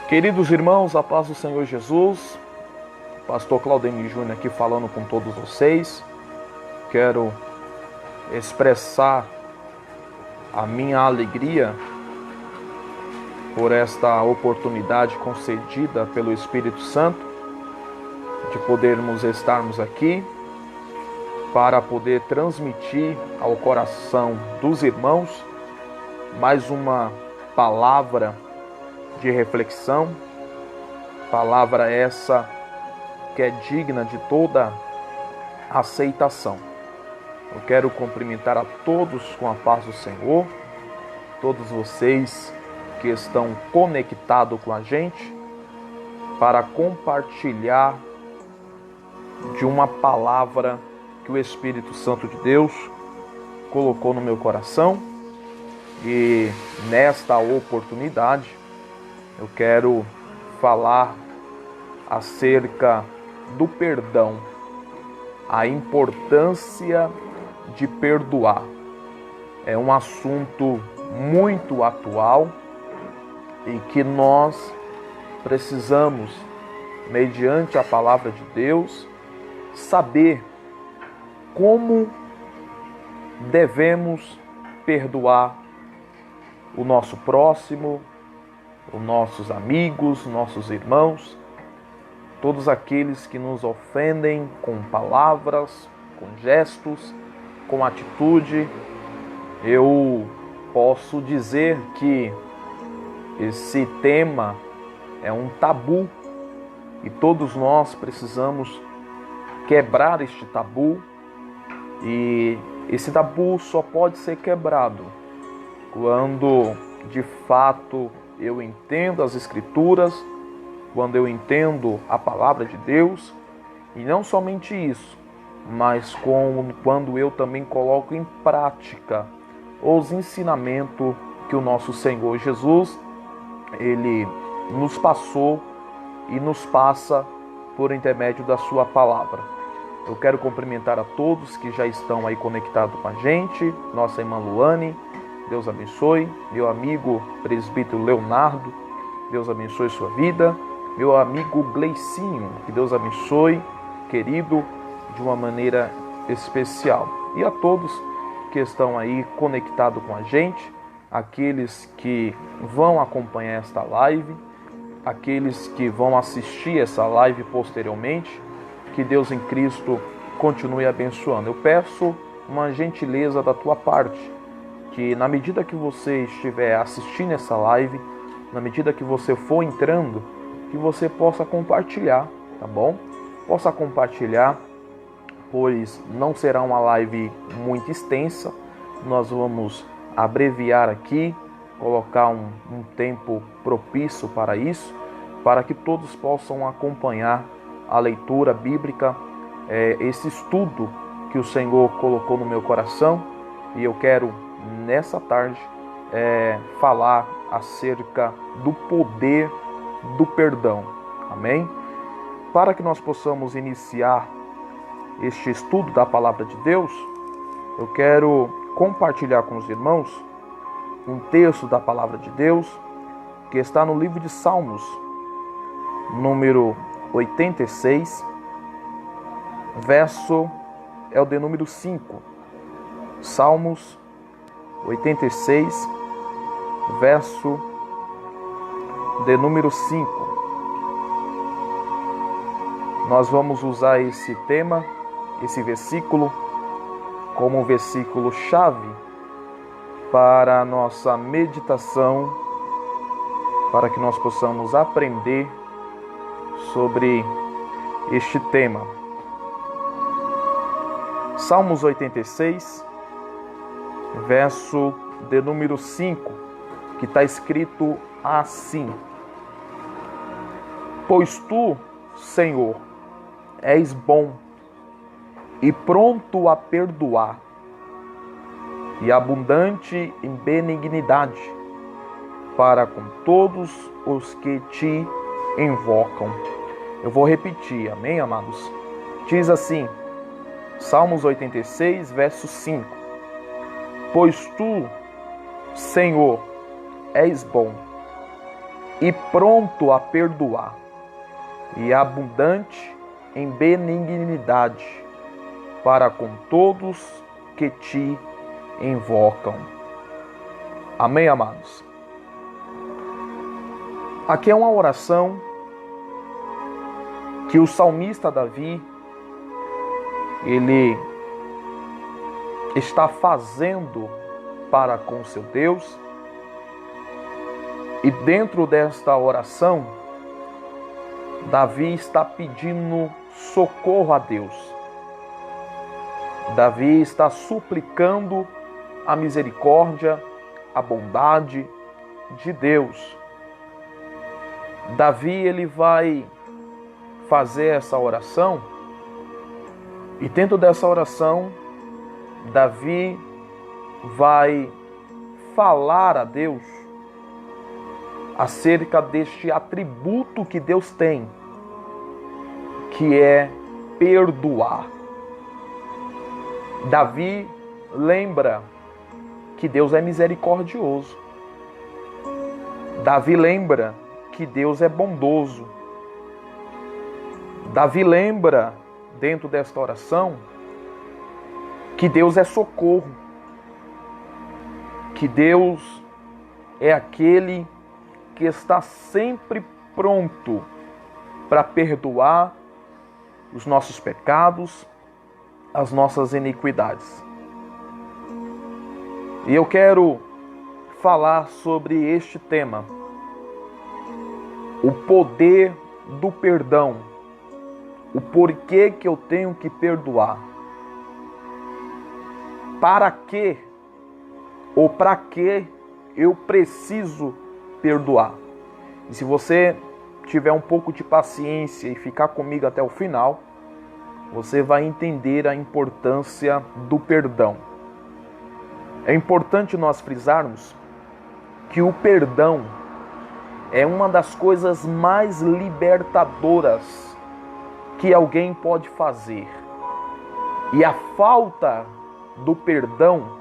Queridos irmãos, a paz do Senhor Jesus, Pastor Claudemir Júnior aqui falando com todos vocês. Quero expressar a minha alegria por esta oportunidade concedida pelo Espírito Santo de podermos estarmos aqui para poder transmitir ao coração dos irmãos mais uma palavra de reflexão, palavra essa que é digna de toda aceitação. Eu quero cumprimentar a todos com a paz do Senhor, todos vocês que estão conectados com a gente para compartilhar de uma palavra que o Espírito Santo de Deus colocou no meu coração. E nesta oportunidade eu quero falar acerca do perdão, a importância de perdoar. É um assunto muito atual e que nós precisamos, mediante a palavra de Deus, saber como devemos perdoar o nosso próximo, os nossos amigos, nossos irmãos, todos aqueles que nos ofendem com palavras, com gestos, com atitude. Eu posso dizer que esse tema é um tabu e todos nós precisamos quebrar este tabu, e esse tabu só pode ser quebrado quando de fato eu entendo as Escrituras, quando eu entendo a palavra de Deus, e não somente isso, mas quando eu também coloco em prática os ensinamentos que o nosso Senhor Jesus, Ele nos passou e nos passa por intermédio da sua palavra. Eu quero cumprimentar a todos que já estão aí conectados com a gente, nossa irmã Luane, Deus abençoe. Meu amigo presbítero Leonardo, Deus abençoe sua vida. Meu amigo Gleicinho, que Deus abençoe, querido, de uma maneira especial. E a todos que estão aí conectados com a gente, aqueles que vão acompanhar esta live, aqueles que vão assistir essa live posteriormente, que Deus em Cristo continue abençoando. Eu peço uma gentileza da tua parte, que na medida que você estiver assistindo essa live, na medida que você for entrando, que você possa compartilhar, tá bom? Possa compartilhar, pois não será uma live muito extensa. Nós vamos abreviar aqui, colocar um tempo propício para isso, para que todos possam acompanhar a leitura bíblica, esse estudo que o Senhor colocou no meu coração. E eu quero nessa tarde falar acerca do poder do perdão. Amém? Para que nós possamos iniciar este estudo da palavra de Deus, eu quero compartilhar com os irmãos um texto da palavra de Deus que está no livro de Salmos, número 86, verso é o de número 5. Salmos 86, verso de número 5. Nós vamos usar esse tema, esse versículo, como um versículo chave para a nossa meditação, para que nós possamos aprender sobre este tema. Salmos 86, verso de número 5, que está escrito assim: Pois tu, Senhor, és bom e pronto a perdoar, e abundante em benignidade para com todos os que te invocam. Eu vou repetir, amém, amados? Diz assim, Salmos 86, verso 5: Pois tu, Senhor, és bom e pronto a perdoar, e abundante em benignidade para com todos que te invocam. Amém, amados? Aqui é uma oração que o salmista Davi, ele está fazendo para com seu Deus. E dentro desta oração, Davi está pedindo socorro a Deus. Davi está suplicando a misericórdia, a bondade de Deus. Davi, ele vai fazer essa oração, e dentro dessa oração, Davi vai falar a Deus acerca deste atributo que Deus tem, que é perdoar. Davi lembra que Deus é misericordioso. Davi lembra que Deus é bondoso. Davi lembra, dentro desta oração, que Deus é socorro, que Deus é aquele que está sempre pronto para perdoar os nossos pecados, as nossas iniquidades. E eu quero falar sobre este tema, o poder do perdão, o porquê que eu tenho que perdoar. Para quê ou para que eu preciso perdoar? E se você tiver um pouco de paciência e ficar comigo até o final, você vai entender a importância do perdão. É importante nós frisarmos que o perdão é uma das coisas mais libertadoras que alguém pode fazer. E a falta do perdão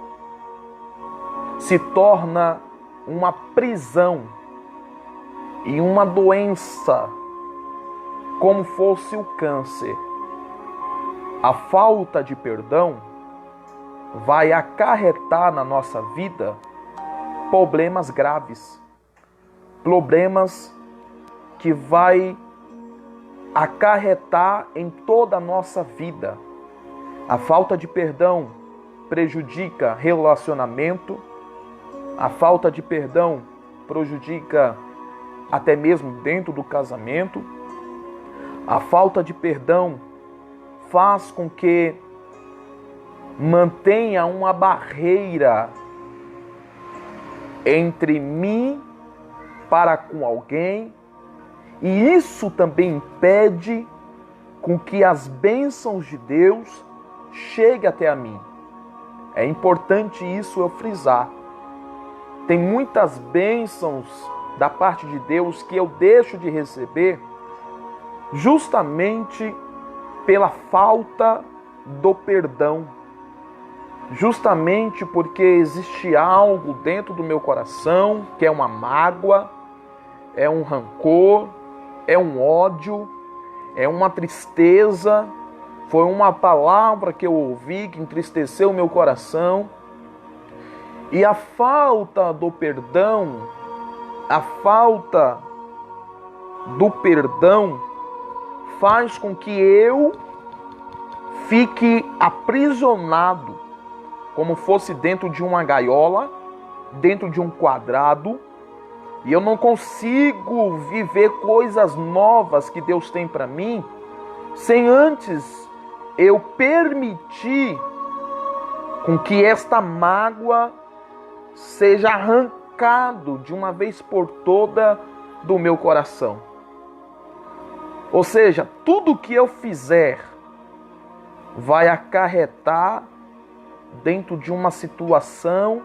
se torna uma prisão e uma doença, como fosse o câncer. A falta de perdão vai acarretar na nossa vida problemas graves, problemas que vai acarretar em toda a nossa vida. A falta de perdão prejudica relacionamento, a falta de perdão prejudica até mesmo dentro do casamento, a falta de perdão faz com que mantenha uma barreira entre mim para com alguém, e isso também impede com que as bênçãos de Deus cheguem até a mim. É importante isso eu frisar. Tem muitas bênçãos da parte de Deus que eu deixo de receber justamente pela falta do perdão. Justamente porque existe algo dentro do meu coração que é uma mágoa, é um rancor, é um ódio, é uma tristeza, foi uma palavra que eu ouvi que entristeceu o meu coração. E a falta do perdão, faz com que eu fique aprisionado, como fosse dentro de uma gaiola, dentro de um quadrado, e eu não consigo viver coisas novas que Deus tem para mim, sem antes eu permitir com que esta mágoa seja arrancado de uma vez por toda do meu coração. Ou seja, tudo que eu fizer vai acarretar dentro de uma situação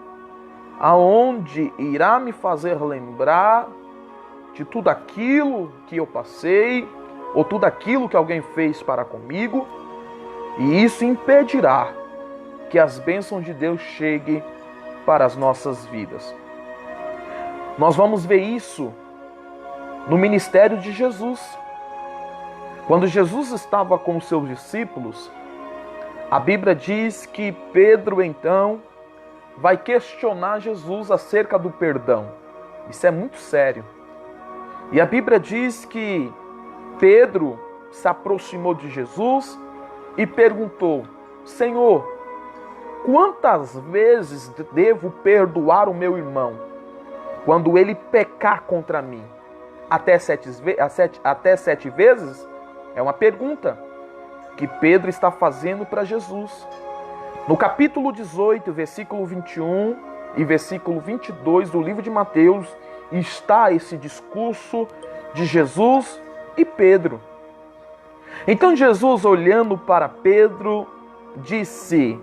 aonde irá me fazer lembrar de tudo aquilo que eu passei ou tudo aquilo que alguém fez para comigo, e isso impedirá que as bênçãos de Deus cheguem para as nossas vidas. Nós vamos ver isso no ministério de Jesus. Quando Jesus estava com os seus discípulos, a Bíblia diz que Pedro então vai questionar Jesus acerca do perdão. Isso é muito sério. E a Bíblia diz que Pedro se aproximou de Jesus e perguntou: Senhor, quantas vezes devo perdoar o meu irmão quando ele pecar contra mim? Até sete vezes? É uma pergunta que Pedro está fazendo para Jesus. No capítulo 18, versículo 21 e versículo 22 do livro de Mateus, está esse discurso de Jesus e Pedro. Então Jesus, olhando para Pedro, disse: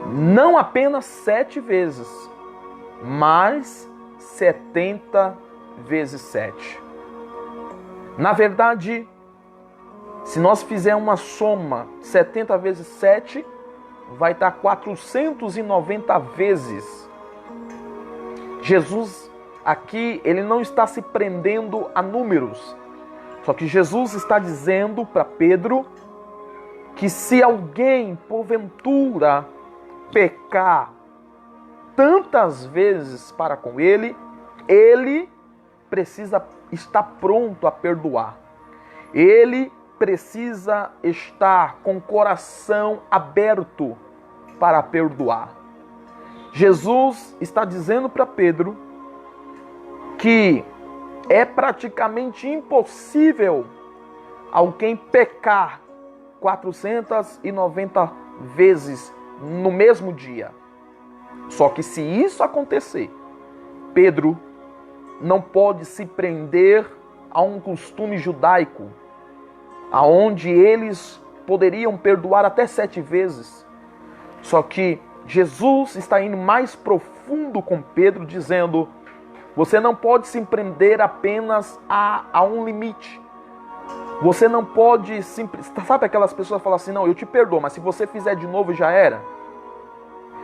não apenas 7 vezes, mas 70 vezes 7. Na verdade, se nós fizermos uma soma, 70 vezes 7, vai dar 490 vezes. Jesus aqui, ele não está se prendendo a números. Só que Jesus está dizendo para Pedro que se alguém, porventura, pecar tantas vezes para com ele, ele precisa estar pronto a perdoar. Ele precisa estar com o coração aberto para perdoar. Jesus está dizendo para Pedro que é praticamente impossível alguém pecar 490 vezes no mesmo dia. Só que se isso acontecer, Pedro não pode se prender a um costume judaico, aonde eles poderiam perdoar até 7 vezes. Só que Jesus está indo mais profundo com Pedro, dizendo: você não pode se prender apenas a um limite. Você não pode sabe aquelas pessoas que falam assim: não, eu te perdoo, mas se você fizer de novo já era.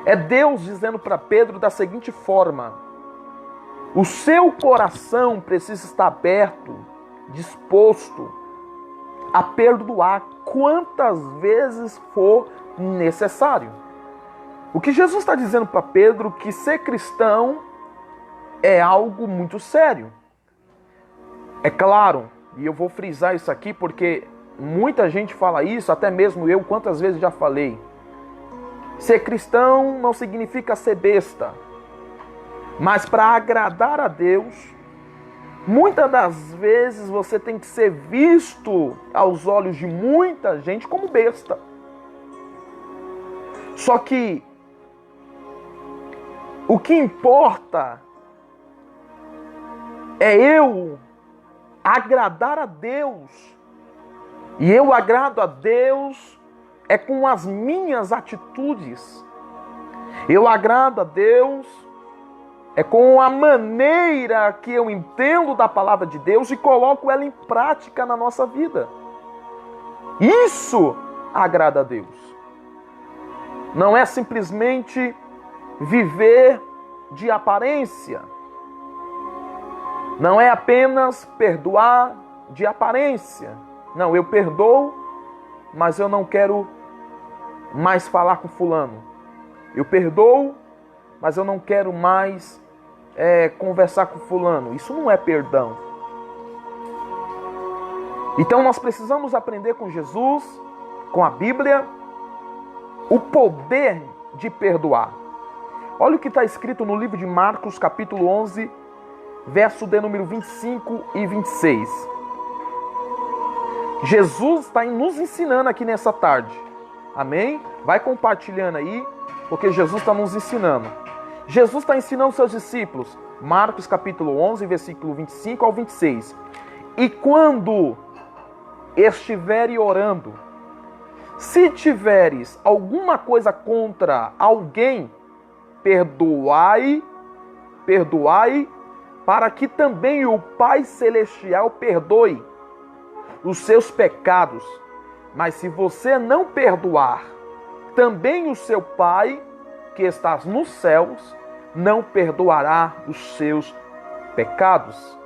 É Deus dizendo para Pedro da seguinte forma: o seu coração precisa estar aberto, disposto a perdoar quantas vezes for necessário. O que Jesus está dizendo para Pedro que ser cristão é algo muito sério. É claro, e eu vou frisar isso aqui porque muita gente fala isso, até mesmo eu, quantas vezes já falei. Ser cristão não significa ser besta. Mas para agradar a Deus, muitas das vezes você tem que ser visto aos olhos de muita gente como besta. Só que o que importa é eu agradar a Deus. E eu agrado a Deus é com as minhas atitudes. Eu agrado a Deus é com a maneira que eu entendo da palavra de Deus e coloco ela em prática na nossa vida. Isso agrada a Deus. Não é simplesmente viver de aparência. Não é apenas perdoar de aparência. Não, eu perdoo, mas eu não quero mais falar com fulano. Eu perdoo, mas eu não quero mais conversar com fulano. Isso não é perdão. Então nós precisamos aprender com Jesus, com a Bíblia, o poder de perdoar. Olha o que está escrito no livro de Marcos, capítulo 11, verso de número 25 e 26. Jesus está nos ensinando aqui nessa tarde. Amém? Vai compartilhando aí, porque Jesus está nos ensinando. Jesus está ensinando seus discípulos. Marcos capítulo 11, versículo 25 ao 26. E quando estiveres orando, se tiveres alguma coisa contra alguém, perdoai, para que também o Pai Celestial perdoe os seus pecados. Mas se você não perdoar, também o seu Pai, que está nos céus, não perdoará os seus pecados.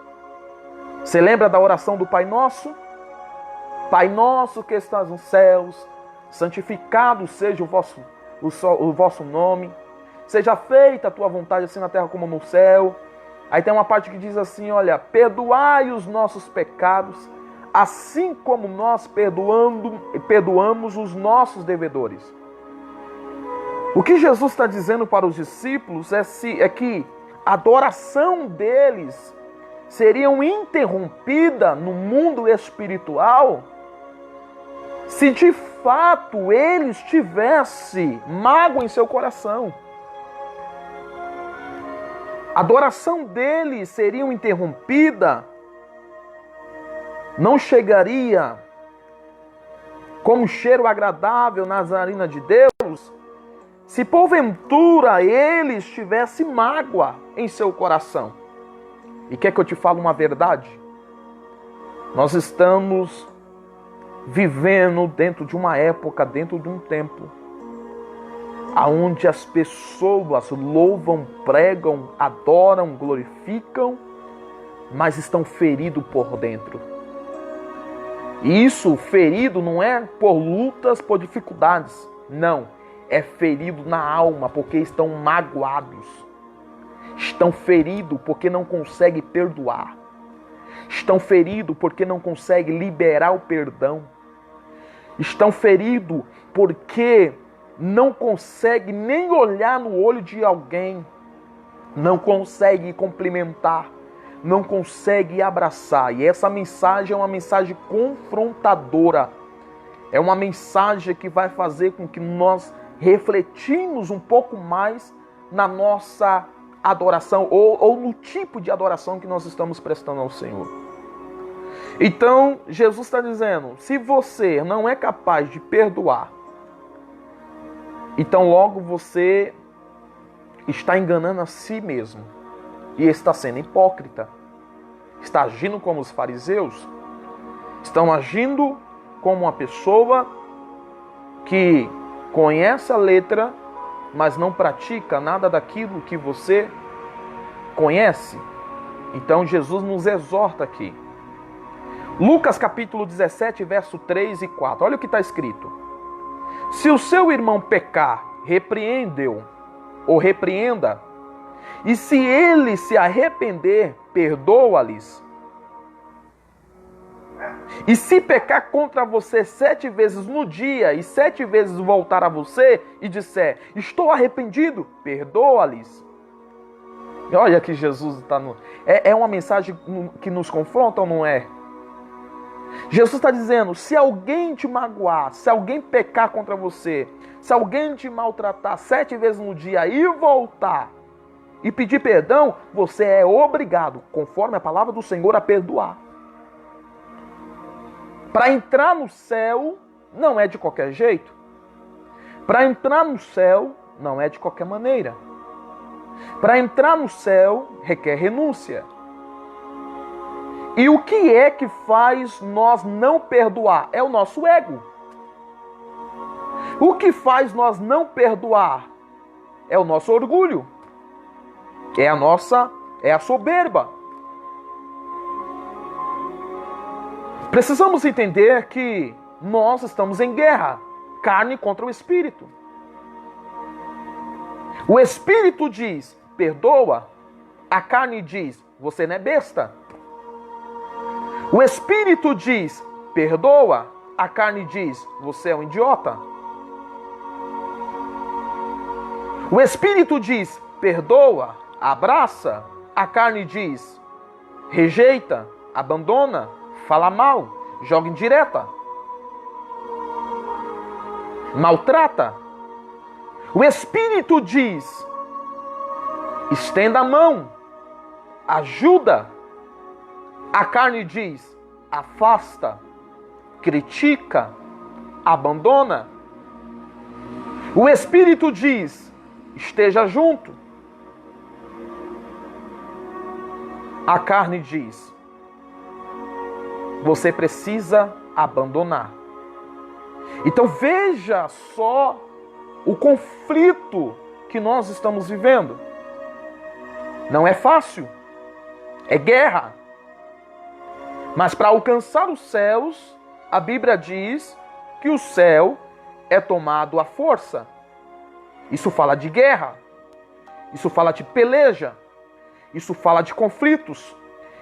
Você lembra da oração do Pai Nosso? Pai nosso que estás nos céus, santificado seja o vosso nome. Seja feita a tua vontade, assim na terra como no céu. Aí tem uma parte que diz assim, olha, perdoai os nossos pecados, assim como nós perdoamos os nossos devedores. O que Jesus está dizendo para os discípulos é que a adoração deles seria interrompida no mundo espiritual se de fato eles tivessem mágoa em seu coração. A adoração deles seria interrompida, não chegaria como cheiro agradável nas narinas de Deus, se porventura eles tivessem mágoa em seu coração. E quer que eu te fale uma verdade? Nós estamos vivendo dentro de uma época, dentro de um tempo, onde as pessoas louvam, pregam, adoram, glorificam, mas estão feridos por dentro. E isso, ferido, não é por lutas, por dificuldades. Não, é ferido na alma, porque estão magoados. Estão feridos porque não conseguem perdoar. Estão feridos porque não conseguem liberar o perdão. Estão feridos porque não conseguem nem olhar no olho de alguém. Não conseguem cumprimentar. Não conseguem abraçar. E essa mensagem é uma mensagem confrontadora. É uma mensagem que vai fazer com que nós refletimos um pouco mais na nossa adoração ou no tipo de adoração que nós estamos prestando ao Senhor. Então, Jesus está dizendo, se você não é capaz de perdoar, então logo você está enganando a si mesmo e está sendo hipócrita. Está agindo como os fariseus, estão agindo como uma pessoa que conhece a letra, mas não pratica nada daquilo que você conhece. Então Jesus nos exorta aqui. Lucas capítulo 17, verso 3 e 4. Olha o que está escrito. Se o seu irmão pecar, repreende-o ou repreenda. E se ele se arrepender, perdoa-lhes. E se pecar contra você 7 vezes no dia e 7 vezes voltar a você e disser, estou arrependido, perdoa-lhes. Olha que Jesus está no... É uma mensagem que nos confronta ou não é? Jesus está dizendo, se alguém te magoar, se alguém pecar contra você, se alguém te maltratar 7 vezes no dia e voltar e pedir perdão, você é obrigado, conforme a palavra do Senhor, a perdoar. Para entrar no céu, não é de qualquer jeito. Para entrar no céu, não é de qualquer maneira. Para entrar no céu, requer renúncia. E o que é que faz nós não perdoar? É o nosso ego. O que faz nós não perdoar? É o nosso orgulho. É a soberba. Precisamos entender que nós estamos em guerra, carne contra o espírito. O espírito diz, perdoa. A carne diz, você não é besta. O espírito diz, perdoa. A carne diz, você é um idiota. O espírito diz, perdoa, abraça. A carne diz, rejeita, abandona, fala mal, joga indireta, maltrata. O espírito diz, estenda a mão, ajuda. A carne diz, afasta, critica, abandona. O espírito diz, esteja junto. A carne diz, você precisa abandonar. Então veja só o conflito que nós estamos vivendo. Não é fácil. É guerra. Mas para alcançar os céus, a Bíblia diz que o céu é tomado à força. Isso fala de guerra, isso fala de peleja, isso fala de conflitos,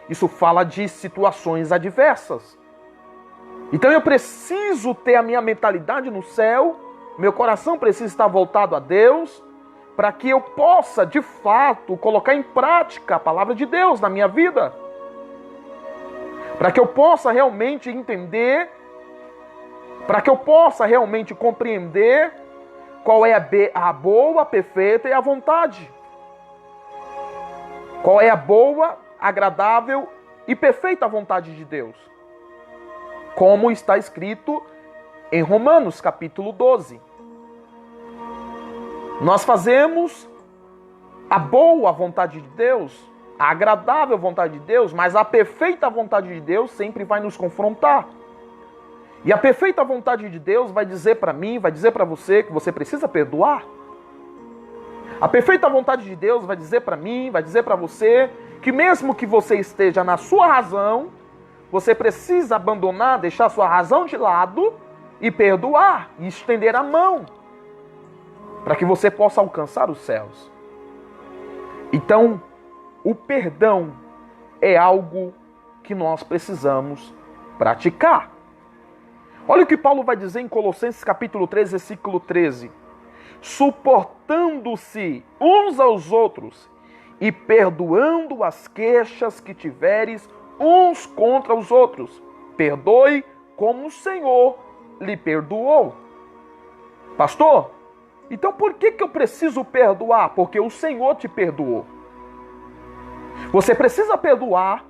isso fala de situações adversas. Então eu preciso ter a minha mentalidade no céu, meu coração precisa estar voltado a Deus, para que eu possa, de fato, colocar em prática a palavra de Deus na minha vida. Para que eu possa realmente entender, para que eu possa realmente compreender qual é a boa, a perfeita e a vontade. Qual é a boa, agradável e perfeita vontade de Deus. Como está escrito em Romanos capítulo 12. Nós fazemos a boa vontade de Deus, a agradável vontade de Deus, mas a perfeita vontade de Deus sempre vai nos confrontar. E a perfeita vontade de Deus vai dizer para mim, vai dizer para você que você precisa perdoar. A perfeita vontade de Deus vai dizer para mim, vai dizer para você que mesmo que você esteja na sua razão, você precisa abandonar, deixar sua razão de lado e perdoar e estender a mão para que você possa alcançar os céus. Então, o perdão é algo que nós precisamos praticar. Olha o que Paulo vai dizer em Colossenses capítulo 3, versículo 13. Suportando-se uns aos outros e perdoando as queixas que tiveres uns contra os outros. Perdoe como o Senhor lhe perdoou. Pastor, então por que eu preciso perdoar? Porque o Senhor te perdoou. Você precisa perdoar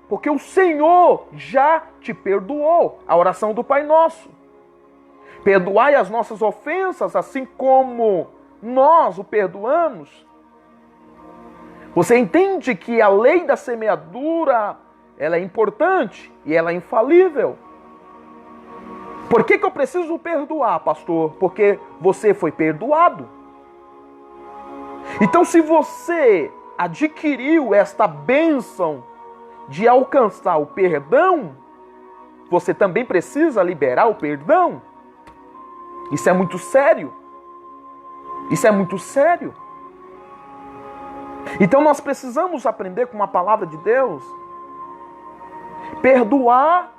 porque o Senhor já te perdoou. A oração do Pai Nosso. Perdoai as nossas ofensas, assim como nós o perdoamos. Você entende que a lei da semeadura, ela é importante e ela é infalível. Por que eu preciso perdoar, pastor? Porque você foi perdoado. Então, se você adquiriu esta bênção de alcançar o perdão, você também precisa liberar o perdão. Isso é muito sério. Isso é muito sério. Então nós precisamos aprender com a palavra de Deus. Perdoar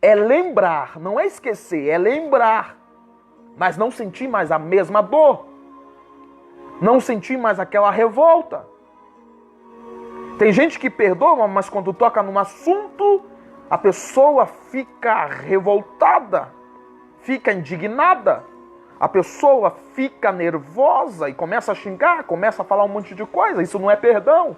é lembrar, não é esquecer, é lembrar. Mas não sentir mais a mesma dor. Não sentir mais aquela revolta. Tem gente que perdoa, mas quando toca num assunto, a pessoa fica revoltada, fica indignada, a pessoa fica nervosa e começa a xingar, começa a falar um monte de coisa. Isso não é perdão.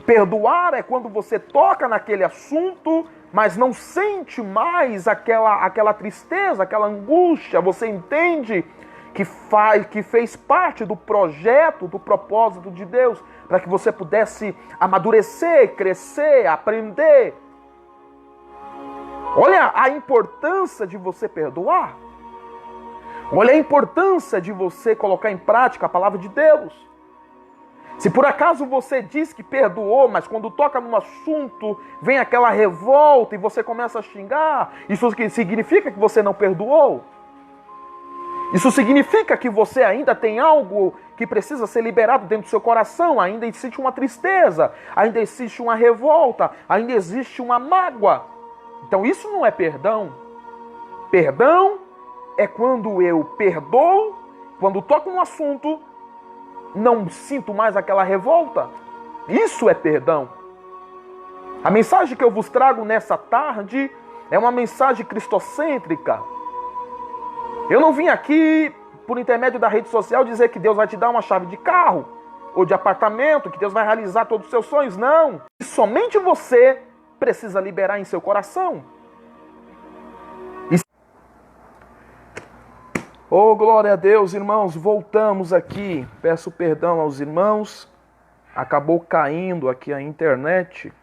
Perdoar é quando você toca naquele assunto, mas não sente mais aquela tristeza, aquela angústia. Você entende que fez parte do projeto, do propósito de Deus, para que você pudesse amadurecer, crescer, aprender. Olha a importância de você perdoar. Olha a importância de você colocar em prática a palavra de Deus. Se por acaso você diz que perdoou, mas quando toca num assunto, vem aquela revolta e você começa a xingar, isso significa que você não perdoou? Isso significa que você ainda tem algo que precisa ser liberado dentro do seu coração, ainda existe uma tristeza, ainda existe uma revolta, ainda existe uma mágoa. Então isso não é perdão. Perdão é quando eu perdoo, quando toco num assunto, não sinto mais aquela revolta. Isso é perdão. A mensagem que eu vos trago nessa tarde é uma mensagem cristocêntrica. Eu não vim aqui, por intermédio da rede social, dizer que Deus vai te dar uma chave de carro ou de apartamento, que Deus vai realizar todos os seus sonhos. Não. Somente você precisa liberar em seu coração. Oh, glória a Deus, irmãos. Voltamos aqui. Peço perdão aos irmãos. Acabou caindo aqui a internet,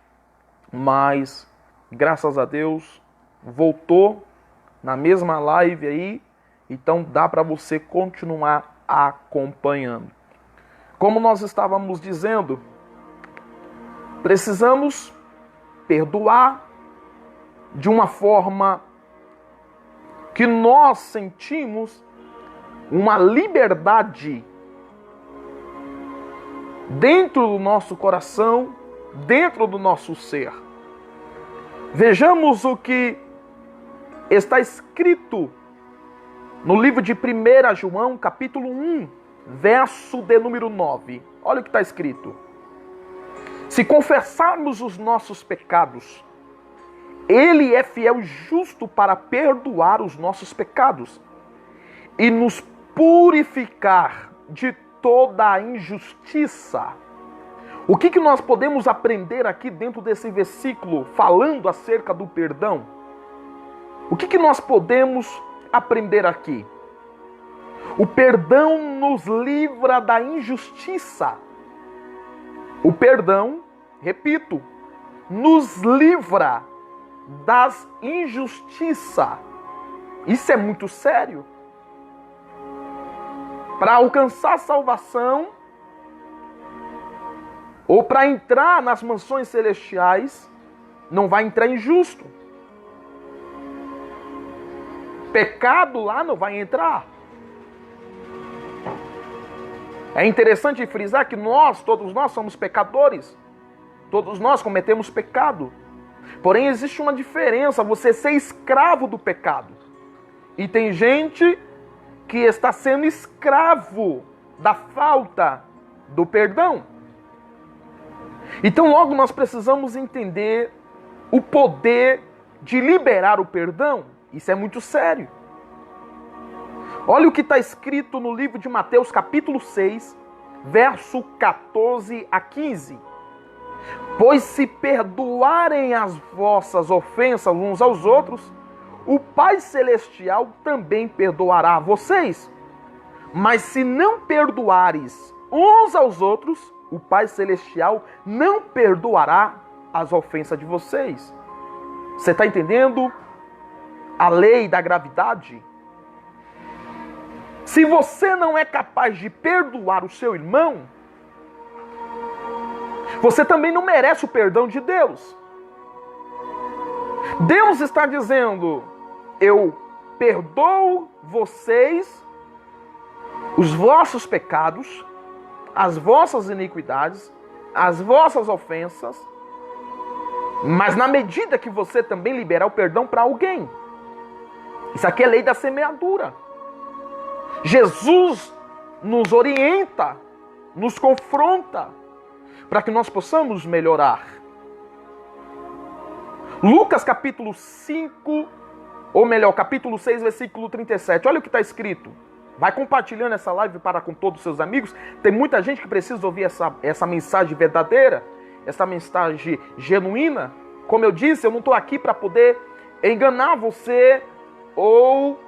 mas graças a Deus voltou na mesma live aí. Então dá para você continuar acompanhando. Como nós estávamos dizendo, precisamos perdoar de uma forma que nós sentimos uma liberdade dentro do nosso coração, dentro do nosso ser. Vejamos o que está escrito no livro de 1 João, capítulo 1, verso de número 9. Olha o que está escrito. Se confessarmos os nossos pecados, Ele é fiel e justo para perdoar os nossos pecados e nos purificar de toda a injustiça. O que nós podemos aprender aqui dentro desse versículo, falando acerca do perdão? O que nós podemos aprender aqui? O perdão nos livra da injustiça. O perdão, repito, nos livra das injustiças. Isso é muito sério. Para alcançar salvação, ou para entrar nas mansões celestiais, não vai entrar injusto. Pecado lá não vai entrar. É interessante frisar que todos nós somos pecadores. Todos nós cometemos pecado. Porém, existe uma diferença, você ser escravo do pecado. E tem gente que está sendo escravo da falta do perdão. Então, logo nós precisamos entender o poder de liberar o perdão. Isso é muito sério. Olha o que está escrito no livro de Mateus, capítulo 6, verso 14 a 15. Pois se perdoarem as vossas ofensas uns aos outros, o Pai Celestial também perdoará a vocês. Mas se não perdoares uns aos outros, o Pai Celestial não perdoará as ofensas de vocês. Você está entendendo a lei da gravidade? Se você não é capaz de perdoar o seu irmão, você também não merece o perdão de Deus. Deus está dizendo: eu perdoo vocês, os vossos pecados, as vossas iniquidades, as vossas ofensas, mas na medida que você também liberar o perdão para alguém. Isso aqui é lei da semeadura. Jesus nos orienta, nos confronta, para que nós possamos melhorar. Lucas capítulo 5, ou melhor, capítulo 6, versículo 37. Olha o que está escrito. Vai compartilhando essa live para com todos os seus amigos. Tem muita gente que precisa ouvir essa mensagem verdadeira, essa mensagem genuína. Como eu disse, eu não estou aqui para poder enganar você ou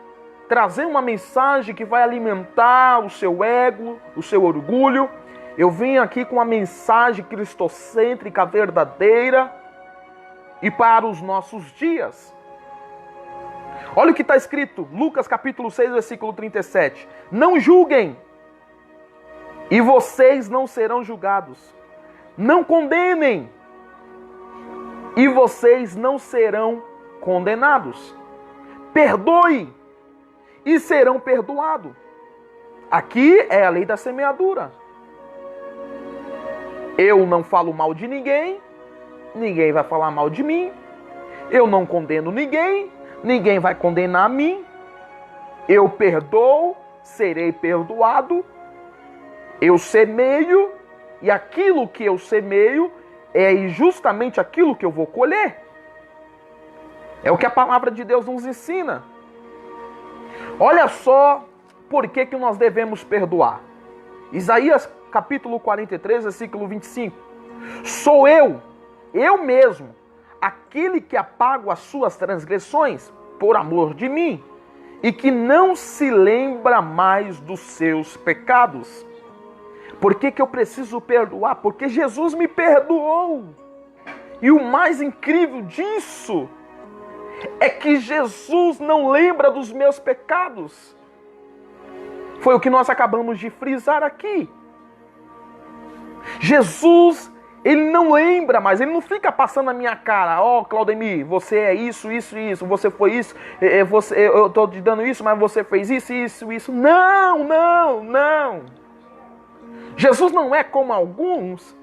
trazer uma mensagem que vai alimentar o seu ego, o seu orgulho. Eu vim aqui com uma mensagem cristocêntrica verdadeira e para os nossos dias. Olha o que está escrito, Lucas capítulo 6, versículo 37. Não julguem, e vocês não serão julgados. Não condenem, e vocês não serão condenados. Perdoe, e serão perdoados. Aqui é a lei da semeadura. Eu não falo mal de ninguém, ninguém vai falar mal de mim. Eu não condeno ninguém, ninguém vai condenar a mim. Eu perdoo, serei perdoado. Eu semeio, e aquilo que eu semeio é justamente aquilo que eu vou colher. É o que a palavra de Deus nos ensina. Olha só por que nós devemos perdoar. Isaías capítulo 43, versículo 25. Sou eu mesmo, aquele que apago as suas transgressões por amor de mim, e que não se lembra mais dos seus pecados. Por que eu preciso perdoar? Porque Jesus me perdoou. E o mais incrível disso é que Jesus não lembra dos meus pecados. Foi o que nós acabamos de frisar aqui. Jesus Ele não lembra mais, ele não fica passando na minha cara, Claudemir, você é isso, isso e isso, você foi isso, eu estou te dando isso, mas você fez isso, isso, isso. Não, não, não. Jesus não é como alguns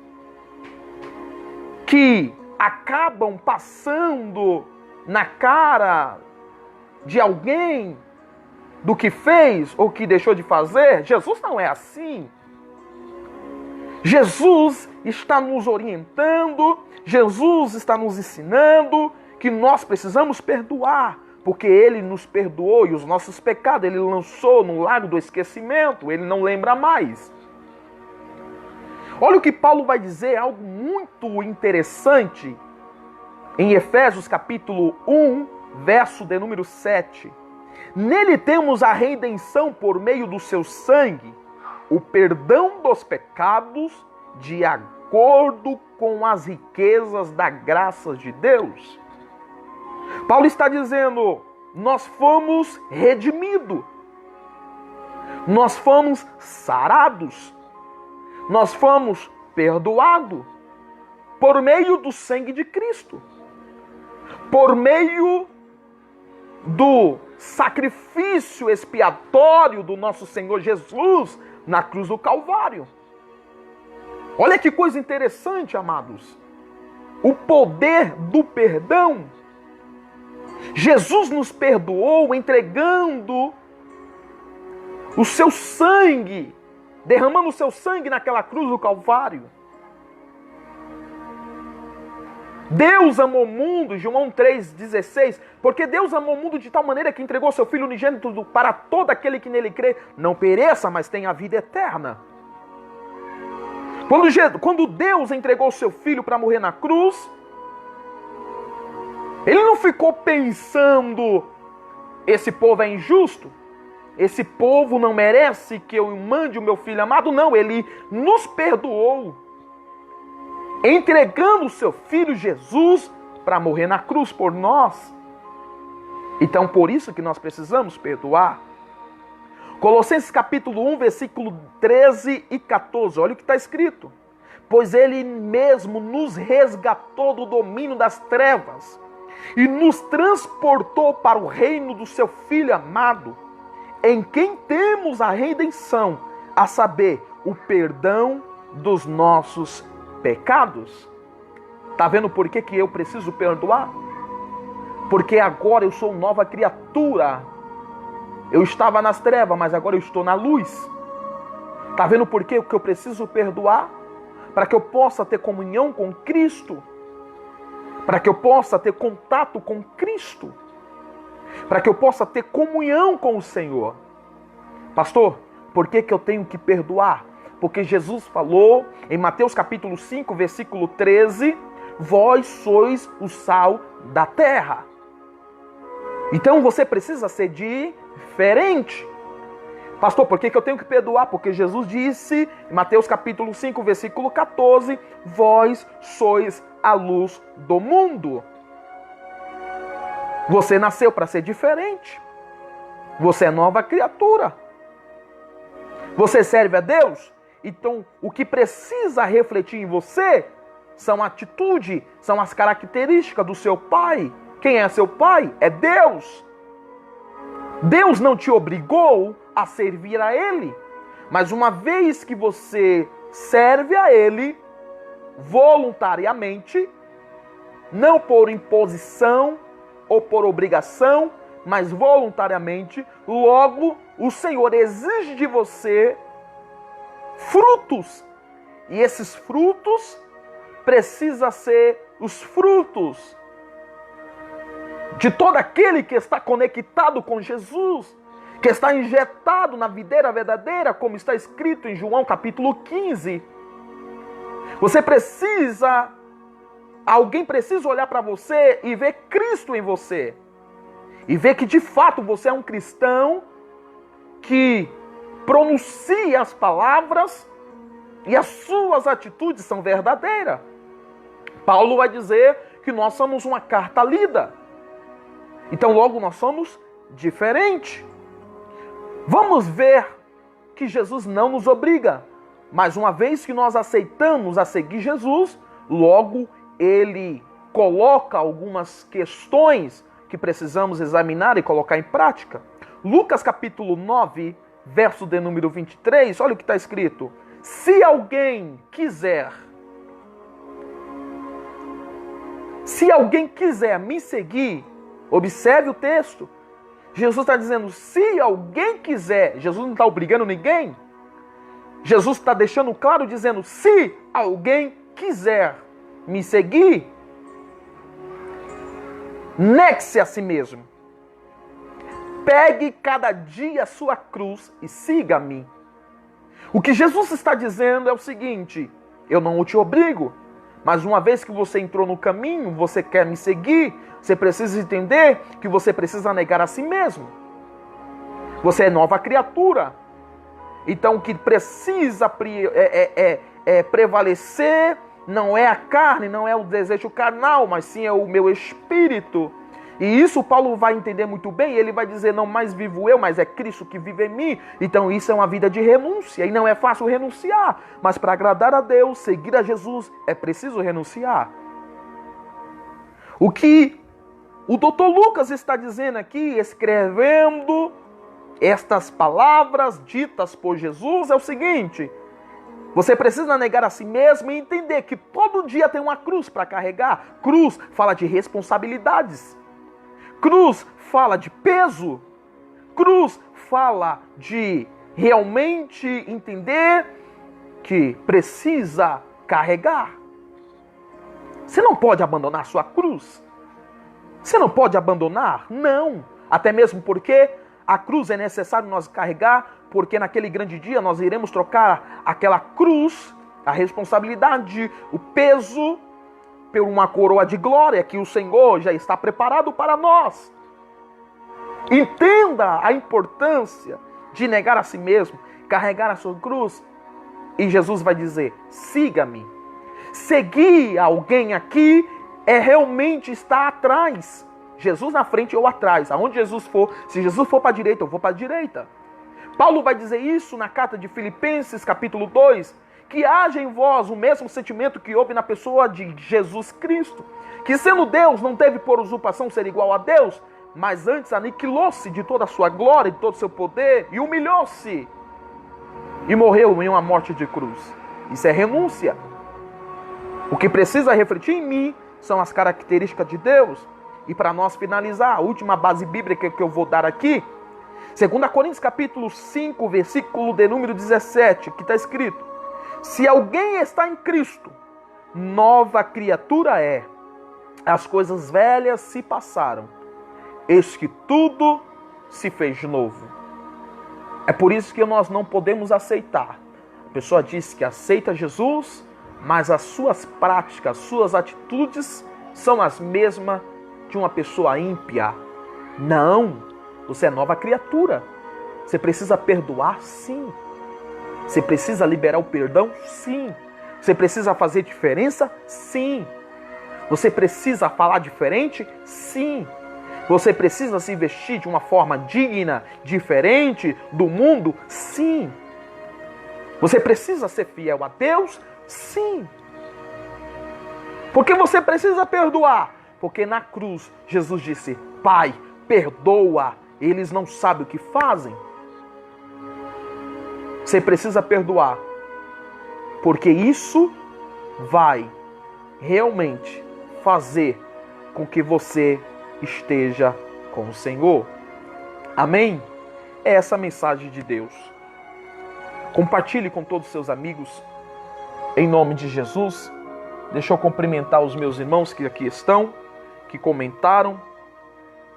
que acabam passando na cara de alguém do que fez ou que deixou de fazer. Jesus não é assim. Jesus está nos orientando, Jesus está nos ensinando que nós precisamos perdoar, porque Ele nos perdoou e os nossos pecados Ele lançou no lago do esquecimento, Ele não lembra mais. Olha o que Paulo vai dizer, algo muito interessante, em Efésios capítulo 1, verso de número 7. Nele temos a redenção por meio do seu sangue, o perdão dos pecados de acordo com as riquezas da graça de Deus. Paulo está dizendo, nós fomos redimidos, nós fomos sarados, nós fomos perdoados por meio do sangue de Cristo, por meio do sacrifício expiatório do nosso Senhor Jesus na cruz do Calvário. Olha que coisa interessante, amados. O poder do perdão. Jesus nos perdoou entregando o seu sangue, derramando o seu sangue naquela cruz do Calvário. Deus amou o mundo, João 3,16, porque Deus amou o mundo de tal maneira que entregou seu Filho unigênito para todo aquele que nele crê, não pereça, mas tenha a vida eterna. Quando Deus entregou o seu Filho para morrer na cruz, Ele não ficou pensando, esse povo é injusto, esse povo não merece que eu mande o meu Filho amado. Não, Ele nos perdoou, entregando o seu Filho Jesus para morrer na cruz por nós. Então, por isso que nós precisamos perdoar. Colossenses capítulo 1, versículo 13 e 14. Olha o que está escrito. Pois Ele mesmo nos resgatou do domínio das trevas e nos transportou para o reino do seu Filho amado, em quem temos a redenção, a saber, o perdão dos nossos pecados. Está vendo por que eu preciso perdoar? Porque agora eu sou nova criatura. Eu estava nas trevas, mas agora eu estou na luz. Está vendo por que eu preciso perdoar? Para que eu possa ter comunhão com Cristo. Para que eu possa ter contato com Cristo. Para que eu possa ter comunhão com o Senhor. Pastor, por que eu tenho que perdoar? Porque Jesus falou em Mateus capítulo 5, versículo 13, vós sois o sal da terra. Então você precisa ser diferente. Pastor, por que eu tenho que perdoar? Porque Jesus disse em Mateus capítulo 5, versículo 14, vós sois a luz do mundo. Você nasceu para ser diferente. Você é nova criatura. Você serve a Deus? Então, o que precisa refletir em você são a atitude, são as características do seu pai. Quem é seu pai? É Deus. Deus não te obrigou a servir a Ele. Mas uma vez que você serve a Ele, voluntariamente, não por imposição ou por obrigação, mas voluntariamente, logo o Senhor exige de você frutos. E esses frutos precisam ser os frutos de todo aquele que está conectado com Jesus, que está injetado na videira verdadeira, como está escrito em João capítulo 15. Alguém precisa olhar para você e ver Cristo em você. E ver que de fato você é um cristão que pronuncia as palavras e as suas atitudes são verdadeiras. Paulo vai dizer que nós somos uma carta lida. Então logo nós somos diferentes. Vamos ver que Jesus não nos obriga. Mas uma vez que nós aceitamos a seguir Jesus, Logo, ele coloca algumas questões que precisamos examinar e colocar em prática. Lucas capítulo 9, verso de número 23, olha o que está escrito. Se alguém quiser me seguir, observe o texto. Jesus está dizendo, se alguém quiser, Jesus não está obrigando ninguém. Jesus está deixando claro, dizendo, se alguém quiser me seguir, negue-se a si mesmo. Pegue cada dia a sua cruz e siga-me. O que Jesus está dizendo é o seguinte, eu não te obrigo, mas uma vez que você entrou no caminho, você quer me seguir, você precisa entender que você precisa negar a si mesmo. Você é nova criatura. Então o que precisa prevalecer não é a carne, não é o desejo carnal, mas sim é o meu espírito. E isso Paulo vai entender muito bem, ele vai dizer, não mais vivo eu, mas é Cristo que vive em mim. Então isso é uma vida de renúncia, e não é fácil renunciar. Mas para agradar a Deus, seguir a Jesus, é preciso renunciar. O que o Dr. Lucas está dizendo aqui, escrevendo estas palavras ditas por Jesus, é o seguinte: você precisa negar a si mesmo e entender que todo dia tem uma cruz para carregar. Cruz fala de responsabilidades. Cruz fala de peso. Cruz fala de realmente entender que precisa carregar. Você não pode abandonar sua cruz. Você não pode abandonar? Não. Até mesmo porque a cruz é necessário nós carregar, porque naquele grande dia nós iremos trocar aquela cruz, a responsabilidade, o peso, por uma coroa de glória que o Senhor já está preparado para nós. Entenda a importância de negar a si mesmo, carregar a sua cruz. E Jesus vai dizer, siga-me. Seguir alguém aqui é realmente estar atrás. Jesus na frente ou atrás. Aonde Jesus for, se Jesus for para a direita, eu vou para a direita. Paulo vai dizer isso na carta de Filipenses, capítulo 2, que haja em vós o mesmo sentimento que houve na pessoa de Jesus Cristo, que sendo Deus não teve por usurpação ser igual a Deus, mas antes aniquilou-se de toda a sua glória, de todo o seu poder, e humilhou-se, e morreu em uma morte de cruz. Isso é renúncia. O que precisa refletir em mim são as características de Deus. E para nós finalizar, a última base bíblica que eu vou dar aqui, 2 Coríntios capítulo 5, versículo de número 17, que está escrito: se alguém está em Cristo, nova criatura é. As coisas velhas se passaram, eis que tudo se fez novo. É por isso que nós não podemos aceitar. A pessoa diz que aceita Jesus, mas as suas práticas, suas atitudes são as mesmas de uma pessoa ímpia. Não, você é nova criatura. Você precisa perdoar, sim. Você precisa liberar o perdão, sim. Você precisa fazer diferença, sim. Você precisa falar diferente, sim. Você precisa se vestir de uma forma digna, diferente do mundo, sim. Você precisa ser fiel a Deus, sim. Porque você precisa perdoar. Porque na cruz, Jesus disse, Pai, perdoa, eles não sabem o que fazem. Você precisa perdoar. Porque isso vai realmente fazer com que você esteja com o Senhor. Amém? É essa a mensagem de Deus. Compartilhe com todos os seus amigos. Em nome de Jesus. Deixa eu cumprimentar os meus irmãos que aqui estão, que comentaram.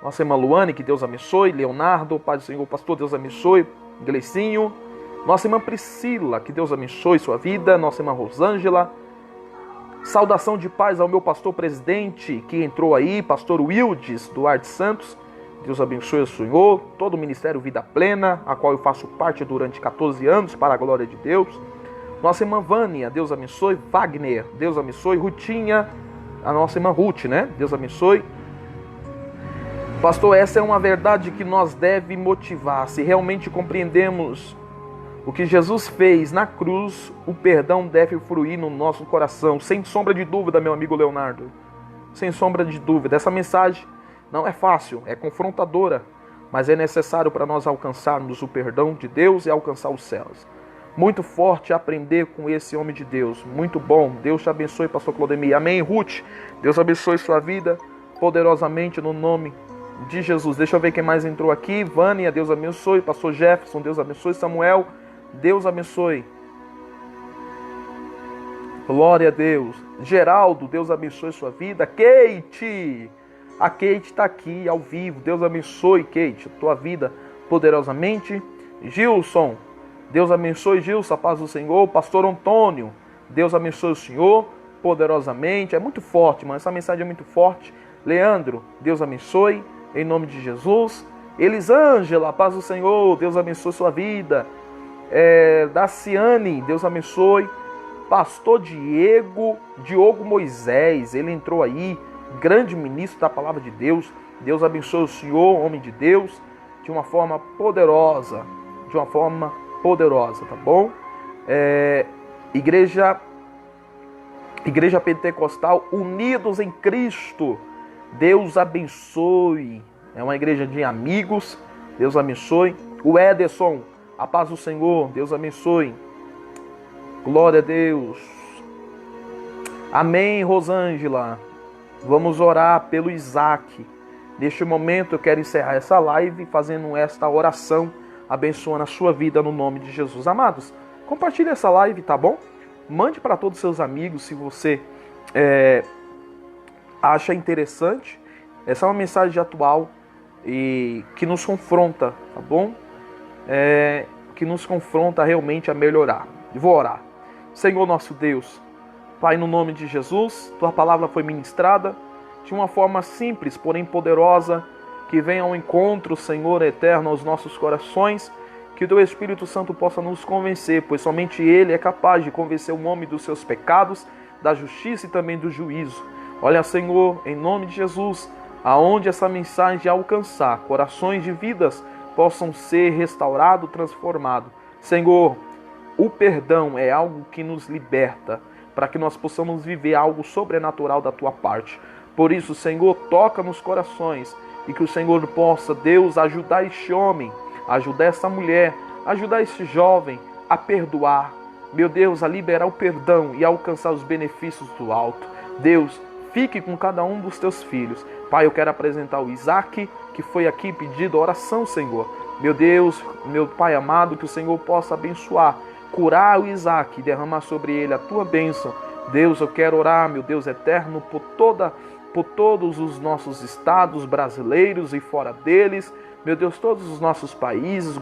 Nossa irmã Luane, que Deus abençoe. Leonardo, Pai do Senhor, pastor, Deus abençoe. Gleicinho. Nossa irmã Priscila, que Deus abençoe sua vida. Nossa irmã Rosângela. Saudação de paz ao meu pastor presidente, que entrou aí, pastor Wildes Duarte Santos. Deus abençoe o Senhor. Todo o Ministério Vida Plena, a qual eu faço parte durante 14 anos, para a glória de Deus. Nossa irmã Vânia, Deus abençoe. Wagner, Deus abençoe. Rutinha, a nossa irmã Ruth, né? Deus abençoe. Pastor, essa é uma verdade que nós deve motivar. Se realmente compreendemos O que Jesus fez na cruz, o perdão deve fluir no nosso coração, sem sombra de dúvida, meu amigo Leonardo. Sem sombra de dúvida. Essa mensagem não é fácil, é confrontadora, mas é necessário para nós alcançarmos o perdão de Deus e alcançar os céus. Muito forte aprender com esse homem de Deus. Muito bom. Deus te abençoe, pastor Claudemir. Amém, Ruth. Deus abençoe sua vida poderosamente no nome de Jesus. Deixa eu ver quem mais entrou aqui. Vânia, Deus abençoe. Pastor Jefferson, Deus abençoe. Samuel, Deus abençoe. Glória a Deus. Geraldo, Deus abençoe sua vida. Kate, a Kate está aqui ao vivo. Deus abençoe, Kate, a tua vida poderosamente. Gilson, Deus abençoe, Gilson, a paz do Senhor. Pastor Antônio, Deus abençoe o Senhor poderosamente. É muito forte, mano. Essa mensagem é muito forte. Leandro, Deus abençoe, em nome de Jesus. Elisângela, a paz do Senhor, Deus abençoe sua vida. Daciane, Deus abençoe. Pastor Diogo Moisés, ele entrou aí, grande ministro da palavra de Deus. Deus abençoe o Senhor, homem de Deus, de uma forma poderosa, tá bom? Igreja Pentecostal Unidos em Cristo, Deus abençoe. É uma igreja de amigos, Deus abençoe. O Ederson, a paz do Senhor, Deus abençoe. Glória a Deus. Amém, Rosângela. Vamos orar pelo Isaac. Neste momento eu quero encerrar essa live fazendo esta oração, abençoando a sua vida no nome de Jesus. Amados, compartilhe essa live, tá bom? Mande para todos os seus amigos se você acha interessante. Essa é uma mensagem atual e que nos confronta, tá bom? Que nos confronta realmente a melhorar. Vou orar. Senhor nosso Deus, Pai, no nome de Jesus, Tua palavra foi ministrada de uma forma simples, porém poderosa, que venha ao encontro, Senhor eterno, aos nossos corações, que o Teu Espírito Santo possa nos convencer, pois somente Ele é capaz de convencer o homem dos seus pecados, da justiça e também do juízo. Olha, Senhor, em nome de Jesus, aonde essa mensagem alcançar, corações de vidas possam ser restaurados, transformados. Senhor, o perdão é algo que nos liberta, para que nós possamos viver algo sobrenatural da Tua parte. Por isso, Senhor, toca nos corações e que o Senhor possa, Deus, ajudar este homem, ajudar essa mulher, ajudar este jovem a perdoar. Meu Deus, a liberar o perdão e alcançar os benefícios do alto. Deus, fique com cada um dos Teus filhos. Pai, eu quero apresentar o Isaac, que foi aqui pedido oração, Senhor. Meu Deus, meu Pai amado, que o Senhor possa abençoar, curar o Isaac, derramar sobre ele a Tua bênção. Deus, eu quero orar, meu Deus eterno, por todos os nossos estados brasileiros e fora deles. Meu Deus, todos os nossos países,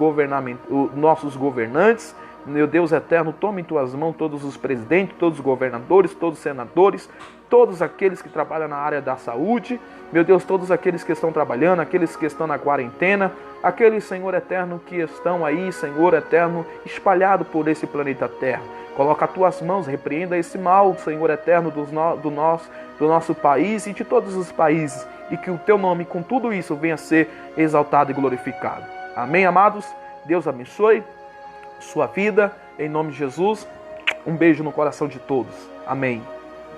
nossos governantes. Meu Deus eterno, tome em Tuas mãos todos os presidentes, todos os governadores, todos os senadores, todos aqueles que trabalham na área da saúde. Meu Deus, todos aqueles que estão trabalhando, aqueles que estão na quarentena, aqueles, Senhor eterno, que estão aí, Senhor eterno, espalhados por esse planeta Terra. Coloca as Tuas mãos, repreenda esse mal, Senhor eterno, do nosso país e de todos os países. E que o Teu nome, com tudo isso, venha a ser exaltado e glorificado. Amém, amados? Deus abençoe sua vida, em nome de Jesus. Um beijo no coração de todos. Amém.